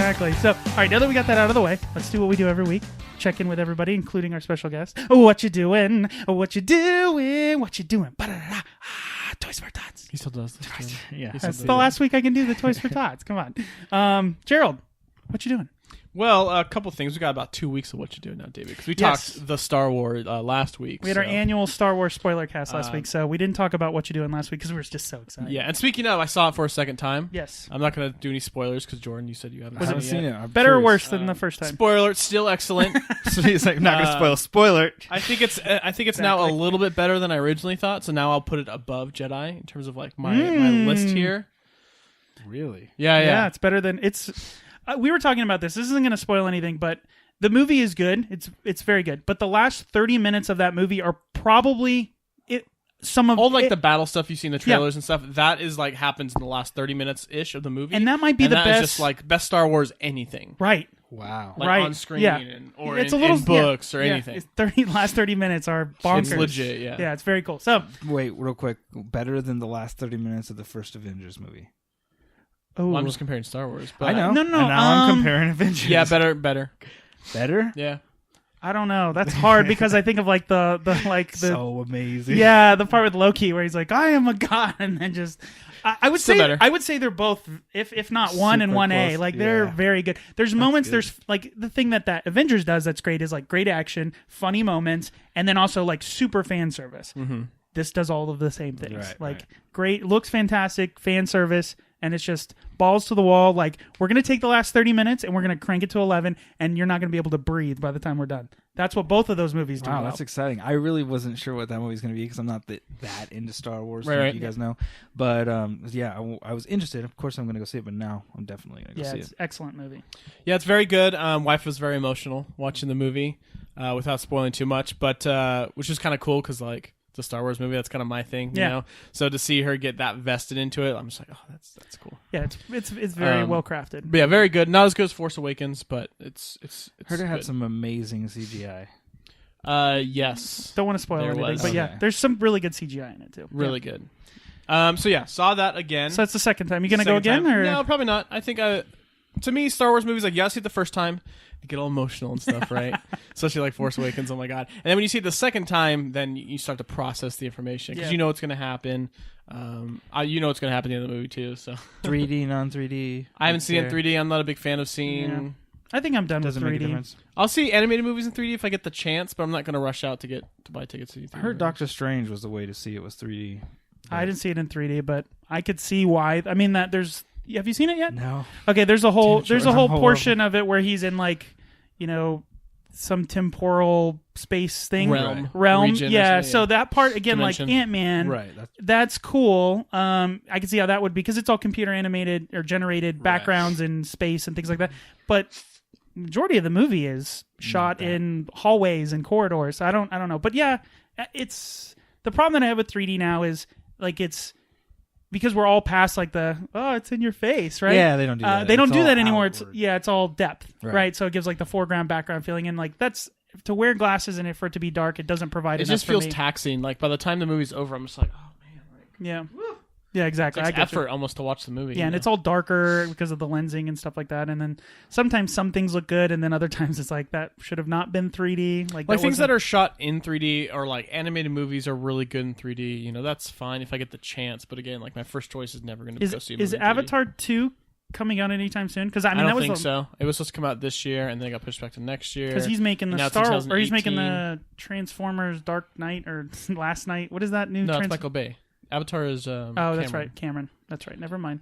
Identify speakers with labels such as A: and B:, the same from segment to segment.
A: Exactly. So, all right, now that we got that out of the way, let's do what we do every week. Check in with everybody, including our special guest. What you doing? What you doing? What you doing? Toys for Tots.
B: He still does this. Yeah.
A: That's the last week I can do the Toys for Tots. Come on. Gerald, what you doing?
B: Well, a couple things. We got about 2 weeks of what you doing now, David, because we talked the Star Wars last week.
A: We had our annual Star Wars spoiler cast last week, so we didn't talk about what you doing last week because we were just so excited.
B: Yeah, and speaking of, I saw it for a second time.
A: Yes.
B: I'm not going to do any spoilers because, Jordan, you said you haven't seen it yet.
A: Better or worse than the first time?
B: Spoiler, it's still excellent.
C: So he's like, I'm not going to spoil. Spoiler.
B: I think it's now a little bit better than I originally thought, so now I'll put it above Jedi in terms of like my list here.
C: Really?
B: Yeah.
A: It's better than... we were talking about this. This isn't going to spoil anything, but the movie is good. It's very good. But the last 30 minutes of that movie are probably
B: the battle stuff you see in the trailers and stuff. That is like happens in the last 30 minutes ish of the movie,
A: and that might be the best.
B: Is just like best Star Wars anything.
A: Right.
C: Wow.
B: Like on screen or
A: it's
B: in books or anything.
A: Last 30 minutes are bonkers.
B: It's legit. Yeah.
A: Yeah. It's very cool. So
C: wait, real quick. Better than the last 30 minutes of the first Avengers movie.
A: Oh,
B: well, I'm just comparing Star Wars. But
C: I know.
A: No.
C: And now I'm comparing Avengers.
B: Yeah, better.
C: Better?
B: Yeah.
A: I don't know. That's hard because I think of like the
C: so amazing.
A: Yeah, the part with Loki where he's like, "I am a god," and then just I would say
B: better.
A: I would say they're both, if not 1 and 1A, like they're very good. There's moments. Good. There's like the thing that Avengers does that's great is like great action, funny moments, and then also like super fan service.
B: Mm-hmm.
A: This does all of the same things.
C: Right.
A: Great, looks fantastic, fan service. And it's just balls to the wall. Like, we're going to take the last 30 minutes and we're going to crank it to 11, and you're not going to be able to breathe by the time we're done. That's what both of those movies do.
C: Wow, that's exciting. I really wasn't sure what that movie's going to be because I'm not that into Star Wars,
B: right.
C: You guys know. But, I was interested. Of course, I'm going to go see it, but now I'm definitely going to go see it.
A: It's an excellent movie.
B: Yeah, it's very good. Wife was very emotional watching the movie without spoiling too much, but which is kind of cool because, like, the Star Wars movie, that's kind of my thing, you know. So to see her get that vested into it, I'm just like, oh, that's cool.
A: Yeah, it's very well crafted.
B: But yeah, very good. Not as good as Force Awakens, but it's
C: heard it had
B: good.
C: some amazing CGI.
B: Yes.
A: Don't want to spoil anything,
B: was.
A: but there's some really good CGI in it too.
B: Really good. So saw that again.
A: So that's the second time. You gonna go again? Or?
B: No, probably not. I think to me, Star Wars movies, like, you gotta see it the first time, you get all emotional and stuff, right? Especially like Force Awakens, oh my god. And then when you see it the second time, then you start to process the information, because you know what's going to happen. You know what's going to happen in the movie too. So
C: 3D, non-3D.
B: I haven't seen it in 3D. I'm not a big fan of seeing...
A: Yeah. I think I'm done
C: Doesn't
A: with 3D.
C: make a difference.
B: I'll see animated movies in 3D if I get the chance, but I'm not going to rush out to buy tickets to 3D.
C: I heard Doctor Strange was the way to see it, was 3D.
A: I didn't see it in 3D, but I could see why. I mean, have you seen it yet?
C: No.
A: Okay, there's a whole portion of it where he's in like, some temporal space thing.
B: Realm.
A: Region, yeah, so that part, again, dimension. Like Ant-Man,
C: right?
A: That's cool. I can see how that would be, because it's all computer animated or generated backgrounds in space and things like that. But majority of the movie is shot in hallways and corridors. I don't know. But yeah, it's the problem that I have with 3D now is like it's because we're all past like it's in your face, right?
C: Yeah, they don't do that.
A: They don't do that anymore.
C: Outward.
A: It's all depth, right? So it gives like the foreground background feeling, and like that's to wear glasses and for it to be dark, it doesn't provide.
B: It
A: enough
B: just feels
A: for me.
B: Taxing. Like by the time the movie's over, I'm just like, oh man,
A: yeah, exactly.
B: It's effort almost to watch the movie.
A: Yeah, and it's all darker because of the lensing and stuff like that. And then sometimes some things look good, and then other times it's like that should have not been 3D. Like
B: things that are shot in 3D or like animated movies are really good in 3D. That's fine if I get the chance. But again, like my first choice is never going to go see a movie. Is
A: Avatar 2 coming out anytime soon? Because I
B: don't think so. It was supposed to come out this year, and then it got pushed back to next year.
A: Because he's making the he's making the Transformers Dark Knight or Last Night. What is that new?
B: No, it's Michael Bay. Avatar is
A: that's right, Cameron. That's right. Never mind.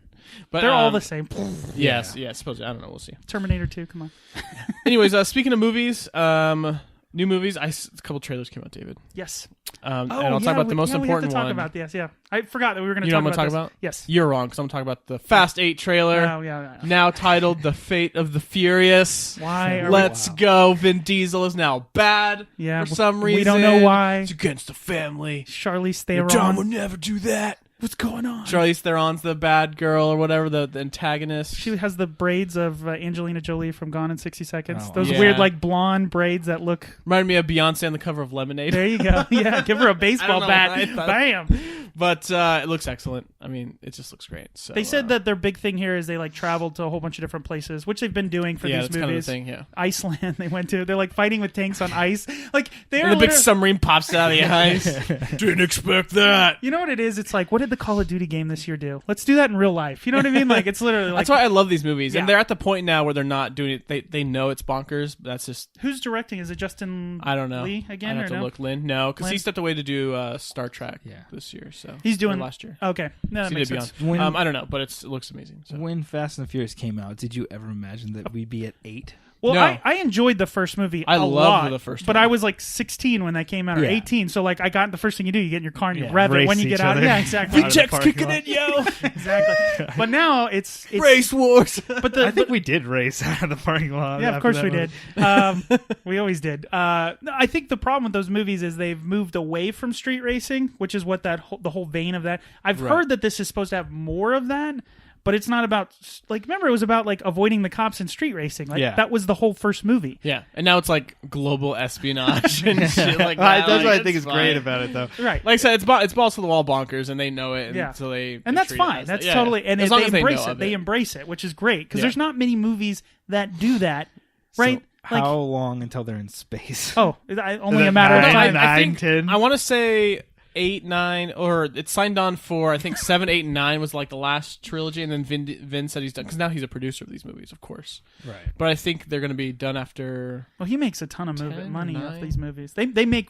B: But
A: they're all the same.
B: Yes, supposedly. I don't know. We'll see.
A: Terminator 2. Come on.
B: Anyways, speaking of movies, new movies. A couple trailers came out, David.
A: Yes.
B: And I'll talk about the most important
A: we have to talk
B: one.
A: about this. Yeah, I forgot that we were going to
B: talk
A: about.
B: You know what I'm going to talk about?
A: Yes.
B: You're wrong, because I'm talking about the Fast 8 trailer.
A: Oh, yeah.
B: Now titled "The Fate of the Furious."
A: Why?
B: Let's go. Vin Diesel is now bad.
A: Yeah.
B: For some reason,
A: we don't know why.
B: It's against the family.
A: Charlize Theron.
B: John would never do that.
A: What's going on?
B: Charlize Theron's the bad girl or whatever, the antagonist.
A: She has the braids of Angelina Jolie from Gone in 60 Seconds.
C: Oh,
A: Those
B: yeah.
A: weird, like, blonde braids that look...
B: Reminded me of Beyonce on the cover of Lemonade.
A: There you go. Yeah, give her a baseball
B: know
A: bat.
B: why I thought-
A: Bam.
B: But it looks excellent. I mean, it just looks great. So,
A: They said that their big thing here is they, like, traveled to a whole bunch of different places, which they've been doing for
B: yeah,
A: these
B: that's
A: movies.
B: kind of the thing, yeah.
A: Iceland they went to. They're, like, fighting with tanks on ice. Like, they're
B: And the big
A: literally-
B: submarine pops out of the ice. Didn't expect that.
A: You know what it is? It's like, what did the Call of Duty game this year do? Let's do that in real life. You know what I mean? Like, it's literally like...
B: That's why I love these movies.
A: Yeah.
B: And they're at the point now where they're not doing it. They know it's bonkers, but that's just...
A: Who's directing? Is it Justin
B: I don't know.
A: Lee again?
B: I'd
A: or
B: have to
A: no?
B: look. Lynn? No, because he
A: Lynn?
B: stepped away to do Star Trek
C: Yeah.
B: this year. So
A: He's doing...
B: or last year.
A: Okay. No, that
B: He
A: makes
B: did
A: sense.
B: Beyond.
C: When-
B: I don't know, but it looks amazing. So.
C: When Fast and the Furious came out, did you ever imagine that we'd be at 8?
A: Well,
B: No.
A: I enjoyed the first movie
B: I
A: a
B: loved
A: lot,
B: the first
A: but
B: one.
A: I was like 16 when that came out, or
C: Yeah.
A: 18. So like, I got the first thing you do, you get in your car and you
C: Yeah,
A: rev it
C: race
A: when you
C: each
A: get out.
C: other.
A: Yeah, exactly.
C: Out of the
B: Rejects
C: parking
B: kicking
C: lot.
B: in, yo.
A: Exactly. But now it's
B: Race wars.
A: But the
C: I think we did race out of the parking lot.
A: yeah, of
C: after
A: course
C: that
A: we
C: movie.
A: did. We always did. No, I think the problem with those movies is they've moved away from street racing, which is what the whole vein of that. I've
B: Right.
A: heard that this is supposed to have more of that, but it's not about like. Remember, it was about like avoiding the cops in street racing. Like
C: Yeah.
A: that was the whole first movie.
B: Yeah, and now it's like global espionage and shit like
C: Well,
B: that.
C: that's
B: Like,
C: what I think
B: it's
C: is great
B: fine.
C: about it, though.
A: Right.
B: Like I said, it's balls to the wall bonkers, and they know it. And
A: Yeah.
B: so they
A: And that's
B: treat it
A: fine.
B: as
A: That's
B: that. Yeah,
A: totally,
B: yeah.
A: and
B: As
A: they
B: long as
A: embrace
B: know
A: it.
B: of
A: They embrace it, which is great because
B: Yeah.
A: there's not many movies that do that, right?
C: So how long until they're in space?
A: only
C: Is
A: a
C: it
A: matter of
C: 9,
A: time.
C: 9, 10?
B: I want to say 8, 9, or it's signed on for I think 7, 8, and 9 was like the last trilogy, and then Vin said he's done because now he's a producer of these movies, of course.
C: Right.
B: But I think they're going to be done after.
A: Well, he makes a ton of
B: 10,
A: money off
B: 9.
A: these movies. They make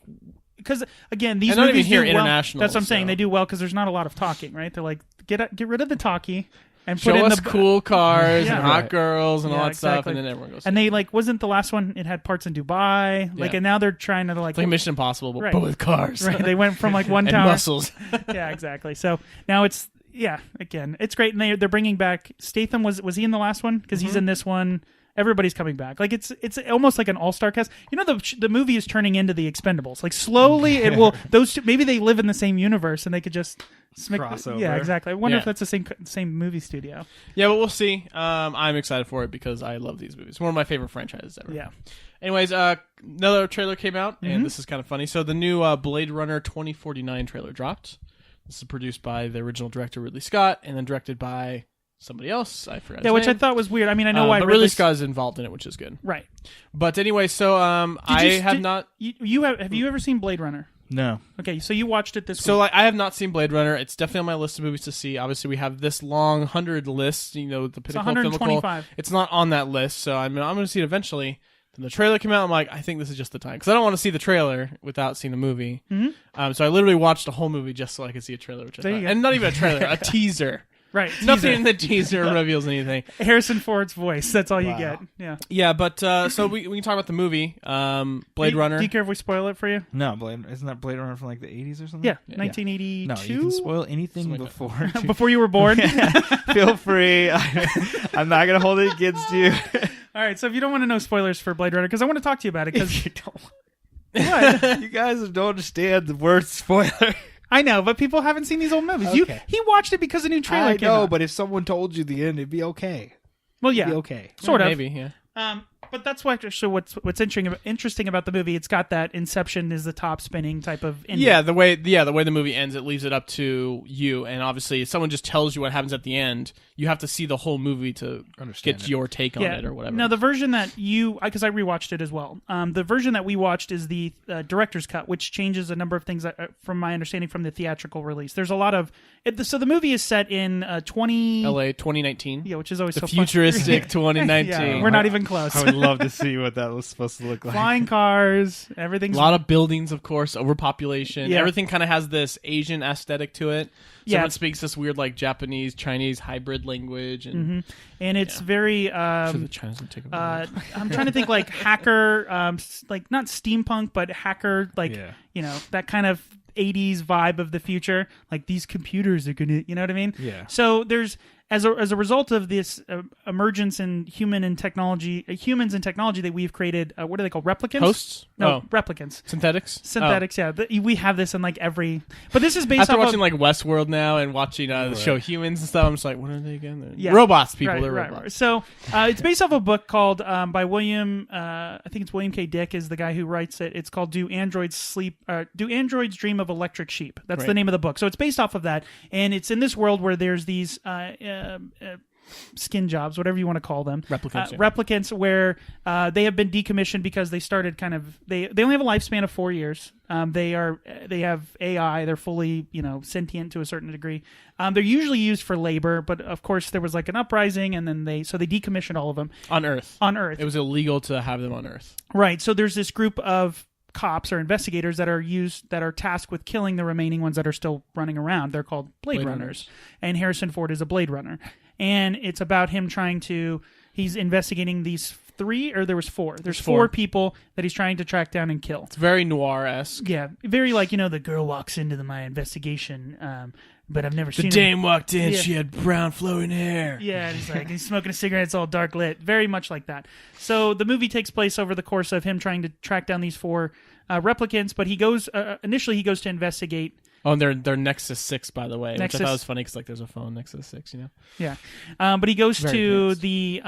A: because again these
B: And not
A: movies
B: even here
A: do well.
B: international,
A: That's what I'm saying.
B: so.
A: They do well because there's not a lot of talking, right? They're like get rid of the talkie and
B: Show
A: put in
B: us
A: the
B: cool cars
A: Yeah.
B: and hot
C: Right.
B: girls and
A: Yeah,
B: all that stuff,
A: exactly.
B: and then everyone goes.
A: And they like wasn't the last one? It had parts in Dubai, like,
B: Yeah.
A: and now they're trying to like,
B: it's like Mission Impossible, but,
A: Right.
B: but with cars.
A: right? They went from like one
B: and
A: tower.
B: muscles.
A: Yeah, exactly. So now it's again, it's great, and they're bringing back Statham. Was he in the last one? Because he's in this one. Everybody's coming back. Like it's almost like an all-star cast. You know, the movie is turning into the Expendables. Like slowly, it will. Those two, maybe they live in the same universe and they could just
C: Crossover.
A: Yeah, exactly. I wonder
B: Yeah.
A: if that's the same movie studio.
B: Yeah, but we'll see. I'm excited for it because I love these movies. One of my favorite franchises ever.
A: Yeah.
B: Anyways, another trailer came out,
A: Mm-hmm.
B: and this is kind of funny. So the new Blade Runner 2049 trailer dropped. This is produced by the original director Ridley Scott, and then directed by somebody else. I forgot.
A: Yeah,
B: his
A: which I
B: name.
A: thought was weird. I mean, I know why
B: but Ridley Scott is involved in it, which is good.
A: Right.
B: But anyway, so not.
A: Have you ever seen Blade Runner?
C: No.
A: Okay, so you watched it this
B: So
A: week.
B: like, I have not seen Blade Runner. It's definitely on my list of movies to see. Obviously, we have this long 100 list. You know, the
A: It's
B: pinnacle of filmical.
A: 125.
B: It's not on that list, so I'm going to see it eventually. Then the trailer came out. I'm like, I think this is just the time because I don't want to see the trailer without seeing the movie.
A: Mm-hmm.
B: So I literally watched the whole movie just so I could see a trailer, which I
A: There you
B: thought,
A: go.
B: and not even a trailer, a teaser.
A: Right.
B: Nothing
A: teaser.
B: in the teaser reveals anything.
A: Harrison Ford's voice. That's all you
C: Wow.
A: get. Yeah.
B: Yeah, but so we can talk about the movie, Blade Runner.
A: Do you care if we spoil it for you?
C: No, isn't that Blade Runner from like the 80s or something?
A: Yeah,
B: Yeah.
A: 1982.
C: No, you can spoil anything
B: Something like
C: before.
A: Before you were born.
C: Feel free. I'm not going to hold it against you.
A: All right, so if you don't want to know spoilers for Blade Runner, because I want to talk to you about it, because
C: you don't. You guys don't understand the word spoiler.
A: I know, but people haven't seen these old movies.
C: Okay.
A: He watched it because a new trailer
C: I
A: came
C: know,
A: out.
C: but if someone told you the end, it'd be okay.
A: Well,
C: It'd
A: yeah,
C: be okay.
A: sort of.
B: Maybe, yeah.
A: But that's why actually what's interesting about the movie. It's got that Inception is the top spinning type of ending.
B: Yeah, the way the movie ends, it leaves it up to you. And obviously, if someone just tells you what happens at the end, you have to see the whole movie to
C: Understand
B: get
C: it.
B: your take on it or whatever.
A: No, the version that because I rewatched it as well. The version that we watched is the director's cut, which changes a number of things from my understanding from the theatrical release. There's a lot of so the movie is set in 20
B: LA 2019.
A: Yeah, which is always
B: The
A: so
B: futuristic
A: fun.
B: 2019.
A: Yeah, we're not even close.
C: I would love to see what that was supposed to look like.
A: Flying cars,
B: A
A: everything's
B: lot of buildings, of course, overpopulation.
A: Yeah.
B: Everything kind of has this Asian aesthetic to it.
A: Yeah.
B: Someone speaks this weird, like, Japanese, Chinese hybrid language. And
A: and it's very
B: I'm sure the Chinese would take over.
A: I'm trying to think like hacker, like not steampunk, but hacker, like
C: Yeah.
A: you know that kind of 80s vibe of the future. Like these computers are gonna, you know what I mean?
C: Yeah.
A: So there's as a result of this emergence in humans and technology that we've created, what are they called? Replicants?
B: Hosts?
A: No, replicants.
B: Synthetics,
A: yeah. We have this in like every... But this is based
B: After
A: off
B: watching
A: of...
B: like Westworld now and watching the show Humans and stuff, I'm just like, what are they again? They're
A: Yeah.
B: robots, people.
A: Right,
B: They're
A: right,
B: robots.
A: right. So it's based off a book called by William, I think it's William K. Dick is the guy who writes it. It's called Do Androids Dream of Electric Sheep? That's the name of the book. So it's based off of that. And it's in this world where there's these skin jobs, whatever you want to call them. Replicants where they have been decommissioned because they started they only have a lifespan of 4 years. They have AI. They're fully, sentient to a certain degree. They're usually used for labor, but of course there was like an uprising, and then they decommissioned all of them
B: on Earth.
A: It
B: was illegal to have them on Earth.
A: Right. So there's this group of cops or investigators that are tasked with killing the remaining ones that are still running around. They're called Bladerunners, and Harrison Ford is a Blade Runner, and it's about him he's investigating these four. There's four people that he's trying to track down and kill.
B: It's very noir-esque.
A: Yeah, very like, the girl walks into my investigation, but I've never seen
B: the dame walked in. Yeah. She had brown flowing hair.
A: Yeah, and he's smoking a cigarette. It's all dark lit. Very much like that. So the movie takes place over the course of him trying to track down these four replicants, but he goes initially to investigate.
B: Oh, and they're Nexus 6, by the way, which I thought was funny because there's a phone Nexus 6,
A: Yeah, but he goes to the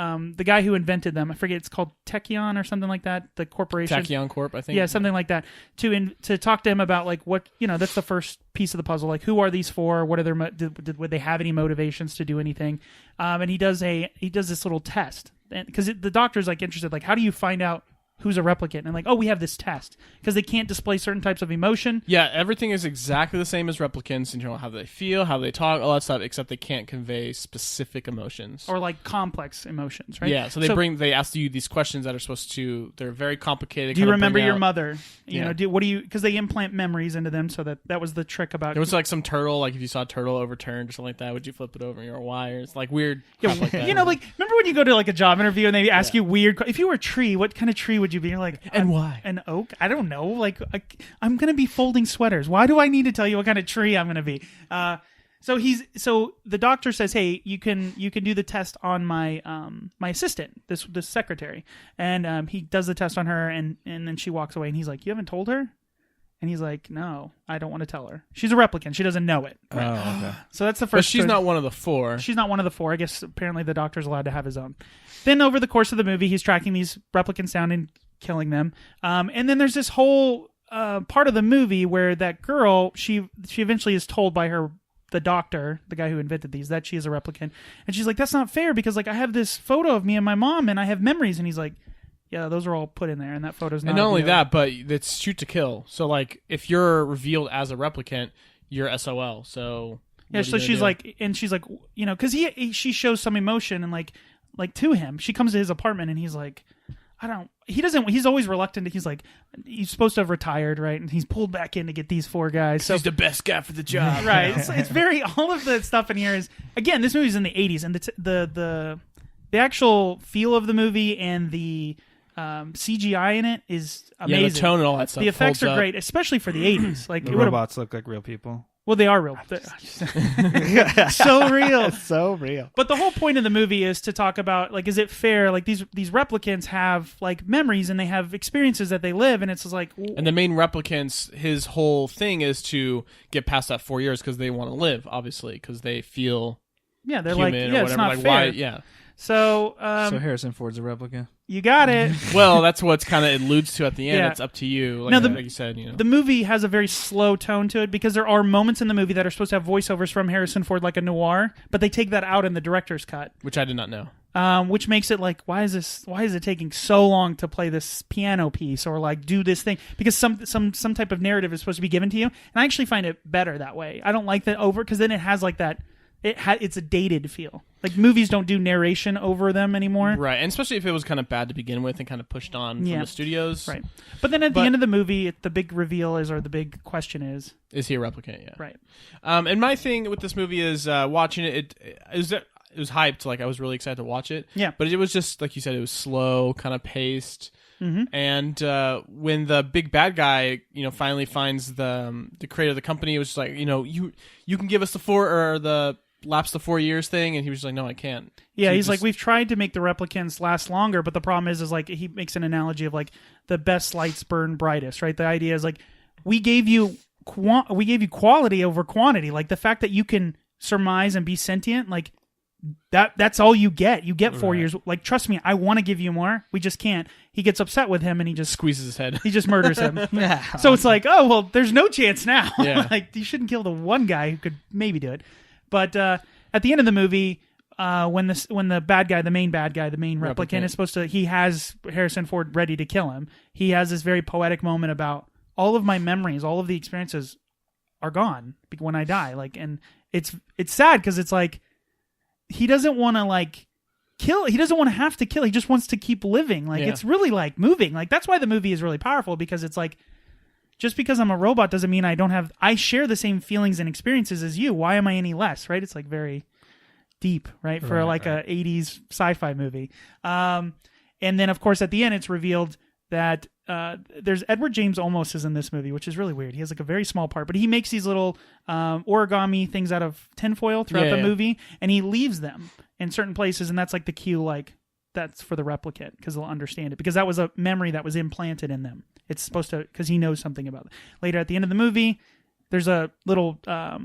A: guy who invented them. I forget, it's called Tachyon or something like that. The corporation.
B: Tachyon Corp, I think.
A: Yeah, something like that. To talk to him about like what that's the first piece of the puzzle. Like, who are these four? What are their would they have any motivations to do anything? And he does this little test, because the doctor's like interested. Like, how do you find out who's a replicant? And like, we have this test because they can't display certain types of emotion.
B: Yeah, everything is exactly the same as replicants in general, how they feel, how they talk, all that stuff, except they can't convey specific emotions
A: or like complex emotions, right?
B: Yeah, so they ask you these questions that are they're very complicated.
A: Do you remember your mother? Because they implant memories into them, so that was the trick about.
B: There was like some turtle, like if you saw a turtle overturned or something like that, would you flip it over or why? Or it's like weird crap like that.
A: Like remember when you go to like a job interview and they ask you weird, if you were a tree, what kind of tree would you be? You're like,
B: and why?
A: An oak? I don't know. Like, I'm going to be folding sweaters. Why do I need to tell you what kind of tree I'm going to be? So the doctor says, hey, you can do the test on my my assistant, this secretary, and he does the test on her, and then she walks away, and he's like, you haven't told her? And he's like, no, I don't want to tell her. She's a replicant. She doesn't know it.
C: Right? Oh, okay.
A: So that's the first.
B: But she's not one of the four.
A: She's not one of the four. I guess apparently the doctor's allowed to have his own. Then over the course of the movie, he's tracking these replicants down and killing them. And then there's this whole part of the movie where that girl, she eventually is told by the doctor, the guy who invented these, that she is a replicant. And she's like, that's not fair because like I have this photo of me and my mom and I have memories. And he's like, yeah, those are all put in there, and that photo's not.
B: And not only that, but it's shoot to kill. So, like, if you're revealed as a replicant, you're SOL. So
A: yeah, so she's like, because she shows some emotion and like to him. She comes to his apartment and he's like, he's always reluctant. He's like, he's supposed to have retired, right? And he's pulled back in to get these four guys. So
B: he's the best guy for the job,
A: right? It's very all of the stuff in here is again. This movie's in the 80s, and the actual feel of the movie and the CGI in it is amazing.
B: Yeah, the tone and all that stuff.
A: The effects are great, especially for the 80s. Like
C: the robots look like real people.
A: Well, they are real. So real.
C: So real.
A: But the whole point of the movie is to talk about, like, is it fair? Like, these replicants have, like, memories and they have experiences that they live, and it's just like...
B: And the main replicants, his whole thing is to get past that 4 years because they want to live, obviously, because they feel
A: they're
B: human
A: like,
B: or whatever.
A: It's not
B: like,
A: fair.
B: Why, yeah.
A: So
C: Harrison Ford's a replica.
A: You got it.
B: Well, that's what's kind of alludes to at the end.
A: Yeah.
B: It's up to you. Like, like you said,
A: The movie has a very slow tone to it because there are moments in the movie that are supposed to have voiceovers from Harrison Ford, like a noir, but they take that out in the director's cut,
B: which I did not know.
A: Which makes it like, why is it taking so long to play this piano piece or like do this thing? Because some type of narrative is supposed to be given to you, and I actually find it better that way. I don't like that over because then it has like that. It's a dated feel. Like movies don't do narration over them anymore,
B: right? And especially if it was kind of bad to begin with and kind of pushed on from the studios,
A: right? But then at the end of the movie, the big reveal is, or the big question is
B: he a replicant? Yeah,
A: right.
B: And my thing with this movie is watching it. It was hyped. Like I was really excited to watch it.
A: Yeah,
B: but it was just like you said, it was slow, kind of paced.
A: Mm-hmm.
B: And when the big bad guy, finally finds the creator of the company, it was just like, you can give us the lapse the 4 years thing, and he was just like, no, I can't.
A: Yeah,
B: So
A: he's like, we've tried to make the replicants last longer, but the problem is like he makes an analogy of like the best lights burn brightest, right? The idea is like we gave you quality over quantity, like the fact that you can surmise and be sentient, like that's all you get. You get 4 years. Like, trust me, I want to give you more. We just can't. He gets upset with him, and he just
B: squeezes his head.
A: He just murders him. So it's like, oh well, there's no chance now.
B: Yeah.
A: Like you shouldn't kill the one guy who could maybe do it. But at the end of the movie, when the bad guy, the main replicant is supposed to, he has Harrison Ford ready to kill him. He has this very poetic moment about all of my memories, all of the experiences are gone when I die. Like, and it's sad because it's like he doesn't want to like kill. He doesn't want to have to kill. He just wants to keep living. Like it's really like moving. Like that's why the movie is really powerful, because it's like, just because I'm a robot doesn't mean I share the same feelings and experiences as you. Why am I any less? Right? It's like very deep, right? For a 80s sci-fi movie. And then of course at the end it's revealed that there's Edward James Olmos is in this movie, which is really weird. He has like a very small part, but he makes these little origami things out of tinfoil throughout the movie, and he leaves them in certain places, and that's like the cue, like that's for the replicant, because they'll understand it, because that was a memory that was implanted in them. It's supposed to, because he knows something about it. Later at the end of the movie, there's a little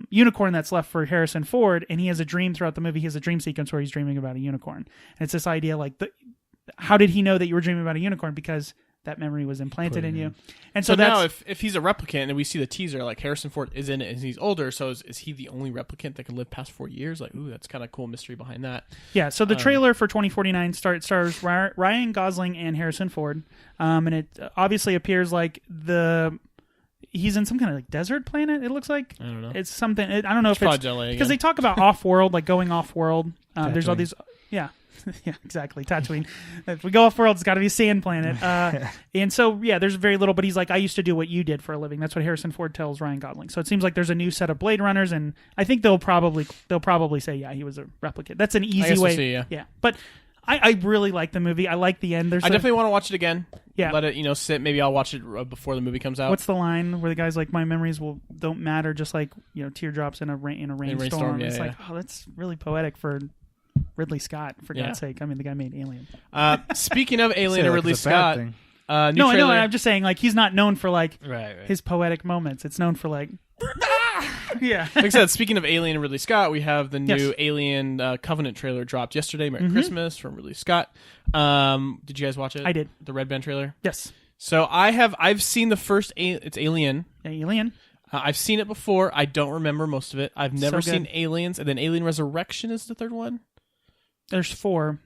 A: unicorn that's left for Harrison Ford, and he has a dream throughout the movie. He has a dream sequence where he's dreaming about a unicorn. And it's this idea like, how did he know that you were dreaming about a unicorn? Because that memory was implanted in you. And so
B: now if he's a replicant, and we see the teaser, like Harrison Ford is in it and he's older, so is he the only replicant that can live past 4 years? Like, ooh, that's kind of cool mystery behind that.
A: Yeah, so the trailer for 2049 stars Ryan Gosling and Harrison Ford. And it obviously appears like he's in some kind of like desert planet, it looks like.
B: I don't know.
A: It's something, I don't know if it's
B: because
A: they talk about off-world, like going off-world. There's all these, yeah. Yeah, exactly. Tatooine. If we go off-world, it's got to be a sand planet. And so, yeah, there's very little, but he's like, I used to do what you did for a living. That's what Harrison Ford tells Ryan Gosling. So it seems like there's a new set of Blade Runners, and I think they'll probably say, yeah, he was a replicant. That's an easy way.
B: We'll see, yeah.
A: But I really like the movie. I like the end. I
B: definitely want to watch it again.
A: Yeah.
B: Let it, sit. Maybe I'll watch it before the movie comes out.
A: What's the line where the guy's like, my memories don't matter, just like, teardrops in a rainstorm. It's like, oh, that's really poetic for Ridley Scott, for God's sake. I mean, the guy made Alien.
B: Speaking of Alien and Ridley Scott,
A: I know. I'm just saying, like, he's not known for like his poetic moments. It's known for like, yeah.
B: Like I said, speaking of Alien and Ridley Scott, we have the new Alien Covenant trailer dropped yesterday. Merry Christmas from Ridley Scott. Did you guys watch it?
A: I did.
B: The Red Band trailer.
A: Yes.
B: So I've seen the first. It's Alien.
A: Alien.
B: I've seen it before. I don't remember most of it. I've never seen Aliens, and then Alien Resurrection is the third one.
A: There's 4.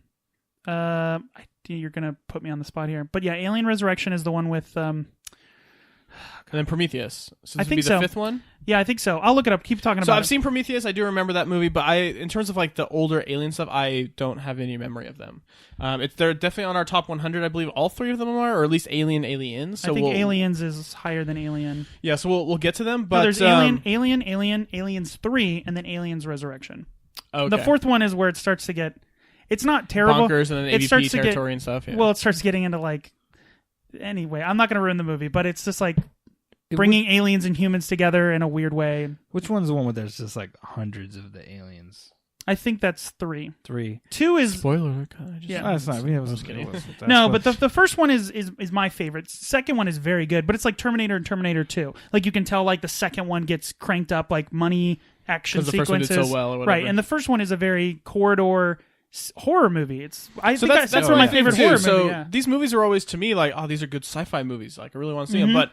A: You're gonna put me on the spot here, but yeah, Alien Resurrection is the one with. And
B: then Prometheus. So this
A: I think
B: would be the fifth one.
A: Yeah, I think so. I'll look it up. Keep talking about.
B: So I've seen Prometheus. I do remember that movie, but in terms of like the older Alien stuff, I don't have any memory of them. They're definitely on our top 100. I believe all 3 of them are, or at least Aliens. So
A: I think Aliens is higher than Alien.
B: Yeah, so we'll get to them. But
A: there's Alien, Aliens 3, and then Aliens Resurrection.
B: Okay.
A: The 4th one is where it starts to get. It's not terrible.
B: Bonkers and then AVP territory and stuff. Yeah.
A: Well, it starts getting into like. Anyway, I'm not going to ruin the movie, but it's just like bringing aliens and humans together in a weird way.
C: Which one's the one where there's just like hundreds of the aliens?
A: I think that's 3.
C: 3.
A: 2 is
B: spoiler.
A: Yeah,
C: that's not. I was
B: kidding.
A: No, but the first one is my favorite. Second one is very good, but it's like Terminator and Terminator 2. Like you can tell, like the second one gets cranked up, like money action sequences. The first one did so well, or whatever. Right? And the first one is a very corridor horror movie. I think that's one of my favorite horror movies. So
B: these movies are always to me like, oh, these are good sci-fi movies. Like I really want to see them, but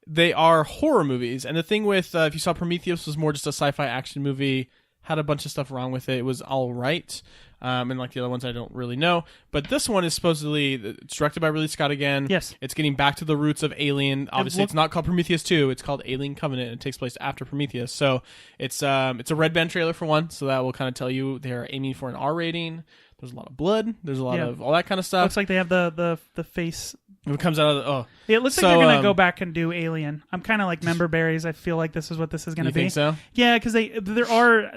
B: they are horror movies. And the thing with if you saw Prometheus was more just a sci-fi action movie, had a bunch of stuff wrong with it. It was all right. And like the other ones I don't really know. But this one is supposedly it's directed by Ridley Scott again.
A: Yes.
B: It's getting back to the roots of Alien. Obviously, it's not called Prometheus 2. It's called Alien Covenant. And it takes place after Prometheus. So it's a Red Band trailer for one. So that will kind of tell you they're aiming for an R rating. There's a lot of blood. There's a lot of all that kind of stuff.
A: Looks like they have the face.
B: It comes out of the
A: It looks like they're going to go back and do Alien. I'm kind of like member berries. I feel like this is what this is going to be.
B: You think so?
A: Yeah, because there are.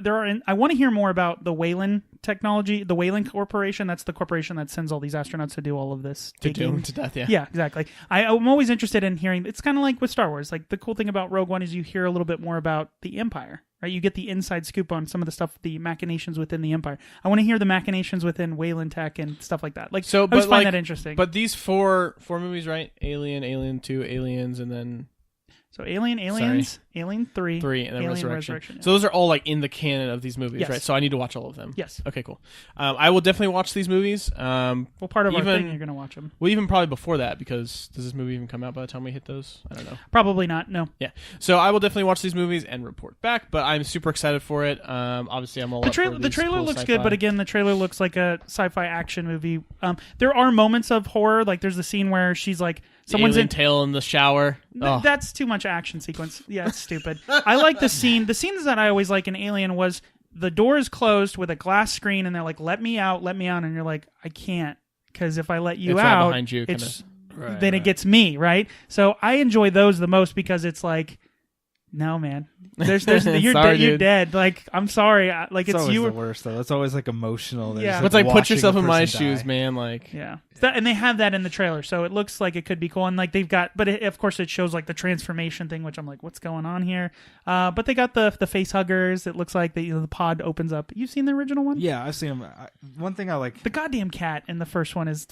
A: I want to hear more about the Weyland technology, the Weyland Corporation. That's the corporation that sends all these astronauts to do all of this.
B: To do them to death, yeah.
A: Yeah, exactly. I'm always interested in hearing. It's kind of like with Star Wars. Like the cool thing about Rogue One is you hear a little bit more about the Empire right? You get the inside scoop on some of the stuff, the machinations within the Empire. I want to hear the machinations within Wayland Tech and stuff like that. Like,
B: So,
A: I
B: but
A: just find
B: like-
A: that interesting.
B: But these four movies, right? Alien, Alien 2, Aliens, and then
A: so Alien, Aliens, Alien 3,
B: 3, and then
A: Alien
B: Resurrection.
A: yeah.
B: So those are all like in the canon of these movies,
A: Yes.
B: right? So I need to watch all of them.
A: Yes.
B: Okay, cool. I will definitely watch these movies.
A: Well, part of our
B: even-
A: thing, you're going to watch them.
B: Well, even probably before that, because does this movie even come out by the time we hit those? I don't know.
A: Probably not. No.
B: Yeah. So I will definitely watch these movies and report back, but I'm super excited for it. Obviously, I'm all
A: The
B: up for
A: trailer, the
B: these
A: trailer
B: cool
A: looks
B: sci-fi.
A: good, but again, the trailer looks like a sci-fi action movie. There are moments of horror, like there's the scene where she's like, someone's
B: Alien
A: in.
B: tail in the shower. Oh.
A: That's too much action sequence. Yeah, it's stupid. I like the scene. The scenes that I always like in Alien was the door is closed with a glass screen, and they're like, "Let me out, and you're like, "I can't, because if I let you
B: It's right
A: out,
B: behind you, kinda.
A: it's
C: Right,
A: then it
C: right.
A: gets me, right?" So I enjoy those the most because it's like, no, man, there's you're
B: Sorry,
A: you're
B: dude.
A: dead. Like, I'm sorry, like
C: It's
A: it's
C: always
A: you.
C: the worst though. It's always like emotional. There's,
A: Yeah.
B: But it's like put
C: watching
B: yourself
C: a
B: in my
C: person
B: shoes,
C: die.
B: man. Like,
A: Yeah, and they have that in the trailer, so it looks like it could be cool. And like they've got, but of course it shows like the transformation thing, which I'm like, what's going on here? But they got the face huggers. It looks like the pod opens up. You've seen the original one?
C: Yeah, I've seen them. One thing I like.
A: The goddamn cat in the first one is.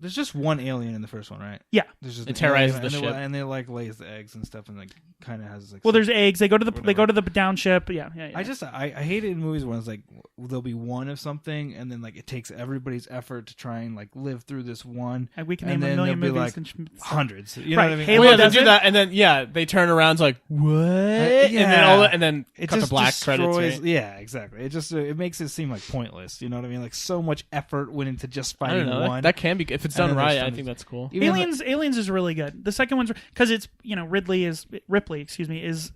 C: There's just one alien in the first one, right?
A: Yeah.
C: There's just
B: It
C: an
B: terrorizes
C: alien,
B: the
C: and
B: ship.
C: and they like lays the eggs and stuff, and like kind of has like.
A: Well,
C: some-
A: there's eggs. They go to the
C: Whatever.
A: down ship. Yeah.
C: I hate it in movies when it's like there'll be one of something, and then like it takes everybody's effort to try and like live through this one.
A: Like, we can
C: and
A: name a
C: then
A: million
C: there'll be,
A: movies.
C: like,
A: and
C: Hundreds, you know
A: Right,
C: what I mean?
A: Halo
B: well, yeah, they
A: does
B: do
A: it?
B: that, and then they turn around, it's like what? And then
C: it
B: cut
C: just
B: the black credits.
C: destroys.
B: Right?
C: Yeah, exactly. It just it makes it seem like pointless. You know what I mean? Like so much effort went into just
B: I
C: finding
B: don't know.
C: one.
B: That can be if it's
C: And
B: done
C: then there's
B: right. I
C: tons-
B: think that's cool.
C: Even
A: Aliens is really good. The second one's because it's Ripley, excuse me, is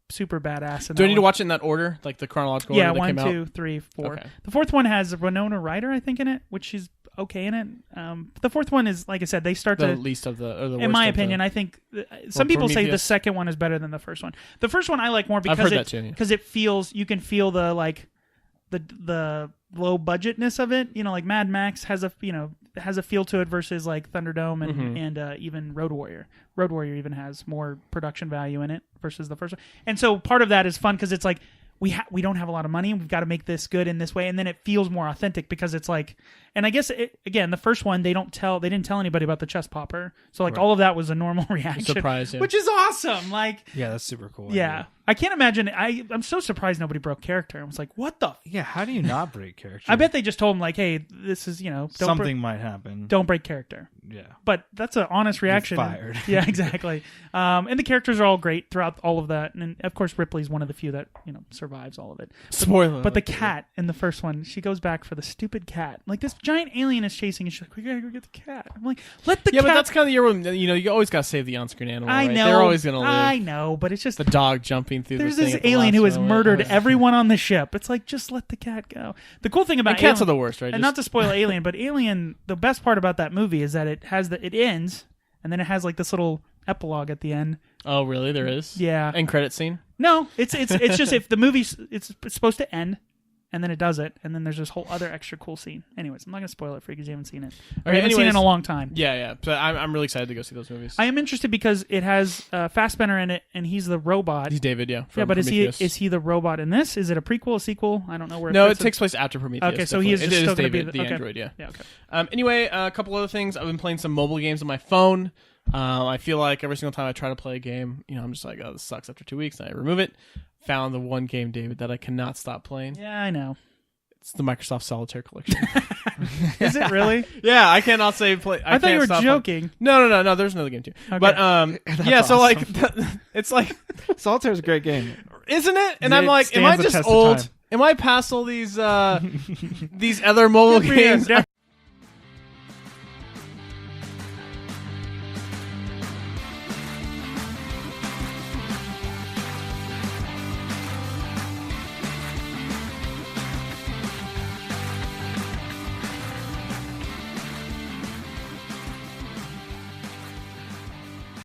A: super badass. In
B: Do I
A: that
B: need to
A: one.
B: watch it in that order, like the chronological
A: Yeah,
B: order that
A: 1,
B: came out?
A: 2, 3, 4.
B: Okay.
A: The fourth one has Winona Ryder, I think, in it, which she's okay in it. The fourth one is, like I said, they start
B: The
A: to.
B: least of the, or the
A: In
B: worst
A: my
B: of the-
A: opinion, I think some people say the
B: Prometheus?
A: second one is better than the first one. The first one I like more because
B: heard that too, yeah.
A: because it feels you can feel the like the low budgetness of it. Like Mad Max has a feel to it versus like Thunderdome and even Road Warrior. Road Warrior even has more production value in it versus the first one. And so part of that is fun because it's like we don't have a lot of money. We've got to make this good in this way, and then it feels more authentic because it's like. And I guess again, the first one they didn't tell anybody about the chest popper, so like all of that was a normal reaction,
B: Surprise, yeah.
A: which is awesome. Like,
C: yeah, that's super cool.
A: yeah, I can't imagine. I'm so surprised nobody broke character. I was like, what the?
C: Yeah, how do you not break character?
A: I bet they just told him like, hey, this is don't
C: something might happen.
A: don't break character.
C: Yeah.
A: But that's an honest reaction.
C: fired.
A: Yeah, exactly. And the characters are all great throughout all of that, and of course Ripley's one of the few that survives all of it.
B: Spoiler.
A: But the cat in the first one, she goes back for the stupid cat. Like this giant alien is chasing, and she's like, "We gotta go get the cat." I'm like, "Let the
B: yeah,
A: cat."
B: but that's kind of the year when you always got to save the on-screen animal.
A: I
B: right?
A: know.
B: They're always gonna live.
A: I know, but it's just
B: The dog jumping through.
A: there's
B: the thing
A: this
B: at the
A: alien
B: last
A: who has
B: moment.
A: murdered
B: Oh,
A: everyone on the ship. It's like just let the cat go. The cool thing about
B: And cats
A: Alien,
B: are the worst, right?
A: and
B: Just-
A: not to spoil Alien, but Alien, the best part about that movie is that it ends, and then it has like this little epilogue at the end.
B: Oh, really? There is.
A: Yeah.
B: End credit scene.
A: No, it's just if the movie's it's supposed to end, and then it does it, and then there's this whole other extra cool scene. Anyways, I'm not gonna spoil it for you because you haven't seen it. Or you haven't seen it in
B: anyways.
A: a long time.
B: Yeah. So I'm really excited to go see those movies.
A: I am interested because it has Fassbender in it, and he's the robot.
B: He's David, yeah.
A: Yeah,
B: from
A: but
B: Prometheus.
A: is he the robot in this? Is it a prequel, a sequel? I don't know where.
B: No, it
A: fits in.
B: takes place after Prometheus.
A: Okay, so he is
B: definitely.
A: just
B: It
A: still gonna be
B: David, the
A: okay.
B: android, yeah.
A: Yeah, okay.
B: Anyway, a couple other things. I've been playing some mobile games on my phone. I feel like every single time I try to play a game, I'm just like, oh, this sucks after 2 weeks, and I remove it. Found the one game, David, that I cannot stop playing.
A: Yeah, I know.
B: It's the Microsoft Solitaire Collection.
A: Is it really?
B: Yeah, I cannot say play.
A: I thought you
B: can't
A: were
B: stop
A: joking.
B: No. There's another game too.
A: Okay.
B: But yeah. So like,
C: awesome.
B: it's like,
C: Solitaire is a great game.
B: isn't it? And
C: It
B: I'm like, am I
C: stands the
B: just
C: test of
B: old?
C: time.
B: Am I past all these these other mobile
A: Good for you.
B: games?
A: Definitely